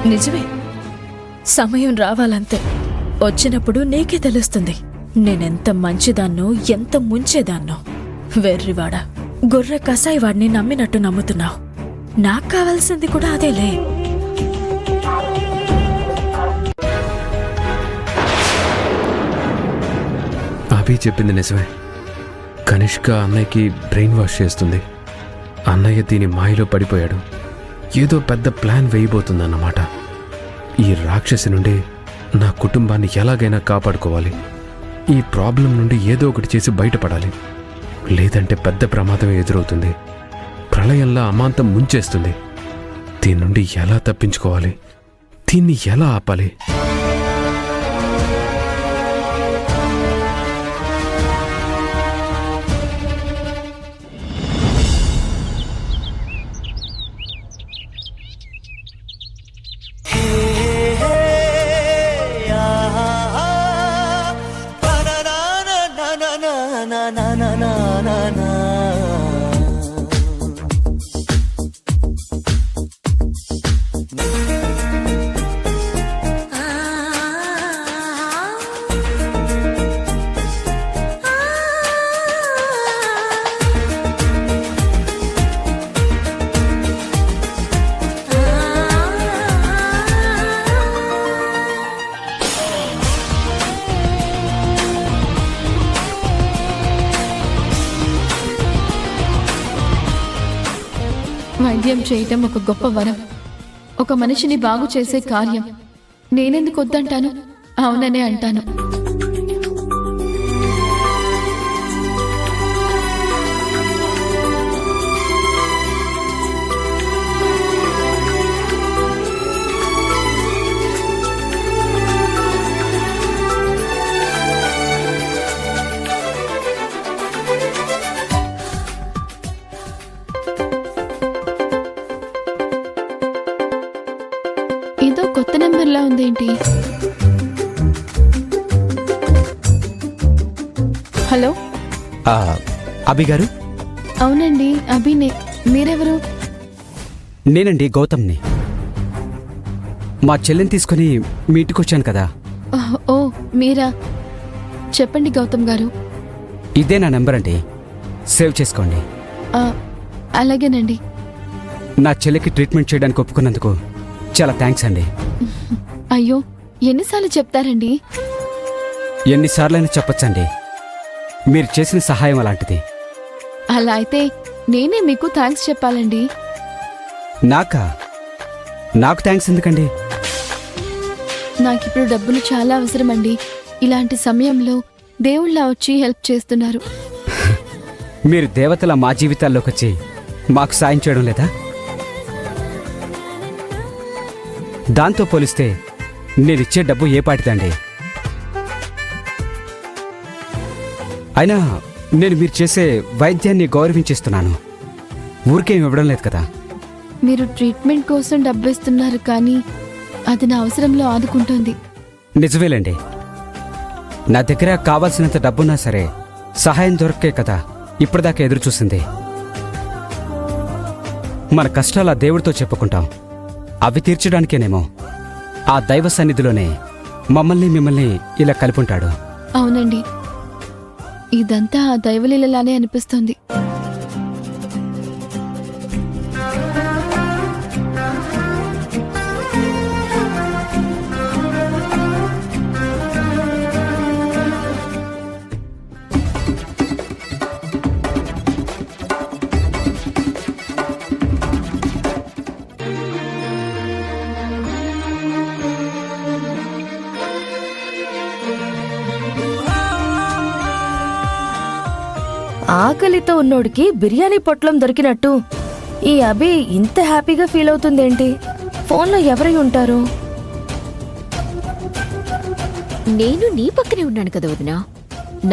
నిజమే, సమయం రావాలంతే. వచ్చినప్పుడు నీకే తెలుస్తుంది నేనెంత మంచిదాన్నో, ఎంత ముంచేదాన్నో. వెర్రివాడా, గొర్రె కసాయివాడిని నమ్మినట్టు నమ్ముతున్నావు. నాకు కావాల్సింది కూడా అదేలే. అభి చెప్పింది నిజమే. కనిష్క అన్నయ్యకి బ్రెయిన్ వాష్ చేస్తుంది. అన్నయ్య దీని మాయలో పడిపోయాడు. ఏదో పెద్ద ప్లాన్ వేయబోతుందన్నమాట. ఈ రాక్షసి నుండి నా కుటుంబాన్ని ఎలాగైనా కాపాడుకోవాలి. ఈ ప్రాబ్లం నుండి ఏదో ఒకటి చేసి బయటపడాలి. లేదంటే పెద్ద ప్రమాదం ఎదురవుతుంది. ప్రళయంలా అమాంతం ముంచేస్తుంది. దీని నుండి ఎలా తప్పించుకోవాలి? దీన్ని ఎలా ఆపాలి? వైద్యం చేయటం ఒక గొప్ప వరం, ఒక మనిషిని బాగు చేసే కార్యం. నేనెందుకు వద్దంటాను? అవుననే అంటాను. ఏదో కొత్త నెంబర్లా ఉందేంటి? హలో, అభి గారు? అవునండి, అభినే. మీరెవరు? నేనండి, గౌతమ్ని. మా చెల్లిని తీసుకుని మీ ఇంటికి వచ్చాను కదా. ఓ, మీరా? చెప్పండి గౌతమ్ గారు. ఇదే నా నెంబర్ అండి, సేవ్ చేసుకోండి. అలాగేనండి. నా చెల్లికి ట్రీట్మెంట్ చేయడానికి ఒప్పుకున్నందుకు చాలా థ్యాంక్స్ అండి. అయ్యో, ఎన్నిసార్లు చెప్తారండి? ఎన్నిసార్లైనా చెప్పొచ్చండి. మీరు చేసిన సహాయం అలాంటిది. అలా అయితే నేనే మీకు థ్యాంక్స్ చెప్పాలండి. నాకు థ్యాంక్స్ ఎందుకండి? నాకిప్పుడు డబ్బులు చాలా అవసరమండి. ఇలాంటి సమయంలో దేవుళ్ళ వచ్చి హెల్ప్ చేస్తున్నారు. మీరు దేవతల మా జీవితాల్లోకి వచ్చి మాకు సాయం చేయడం లేదా? దాంతో పోలిస్తే నేనిచ్చే డబ్బు ఏ పాటిదండి? అయినా నేను మీరు చేసే వైద్యాన్ని గౌరవించేస్తున్నాను. ఊరికేం ఇవ్వడం లేదు కదా. మీరు ట్రీట్మెంట్ కోసం డబ్బిస్తున్నారు, కానీ అది నా అవసరంలో ఆదుకుంటోంది. నిజమేలేండి. నా దగ్గర కావాల్సినంత డబ్బున్నా సరే సహాయం దొరక్కే కదా ఇప్పటిదాకా ఎదురు చూసింది. మన కష్టాలు ఆ దేవుడితో చెప్పుకుంటాం. అవి తీర్చడానికేనేమో ఆ దైవ సన్నిధిలోనే మిమ్మల్ని ఇలా కలిపుంటాడు. అవునండి, ఇదంతా ఆ దైవలీలలానే అనిపిస్తుంది. ఆకలితో ఉన్నోడికి బిర్యానీ పొట్లం దొరికినట్టు ఈ అభి ఇంత హ్యాపీగా ఫీల్ అవుతుందేంటి? ఫోన్లో ఎవరై ఉంటారు? నేను నీ పక్కనే ఉన్నాను కదా వదినా,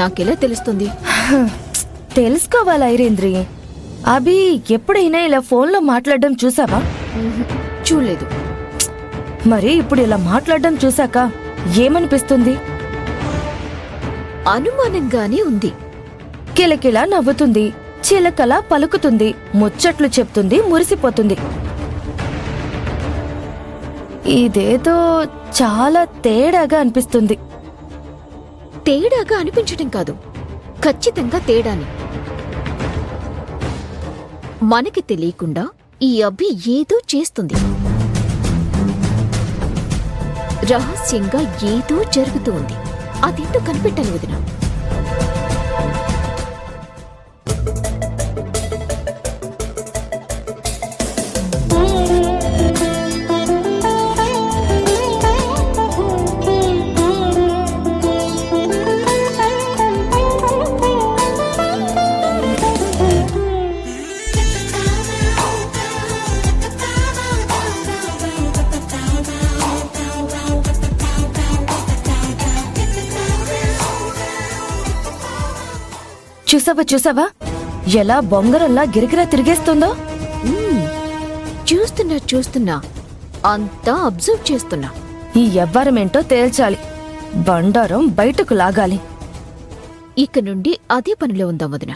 నాకెలా తెలుస్తుంది? తెలుసుకోవాలా ఐరేంద్రి? అభి ఎప్పుడైనా ఇలా ఫోన్లో మాట్లాడడం చూసావా? చూడలేదు. మరి ఇప్పుడు ఇలా మాట్లాడడం చూసాక ఏమనిపిస్తుంది? అనుమానంగానే ఉంది. కిలకిలా నవ్వుతుంది, చిలకలా పలుకుతుంది, ముచ్చట్లు చెప్తుంది, మురిసిపోతుంది. ఇదేదో చాలా తేడాగా అనిపిస్తుంది. తేడాగా అనిపించడం కాదు, ఖచ్చితంగా తేడాని. మనకి తెలియకుండా ఈ అభి ఏదో చేస్తుంది. రహస్యంగా ఏదో జరుగుతూ ఉంది. అదేంటో కనిపెట్టాలి వదిన. చూసావా ఎలా బొంగరంలా గిరిగిరా తిరిగేస్తుందో. చూస్తున్నా అంతా అబ్జర్వ్ చేస్తున్నా. ఈ ఎవ్వరమేంటో తేల్చాలి, బండారం బయటకు లాగాలి. ఇక నుండి అదే పనిలో ఉందాం వదిన.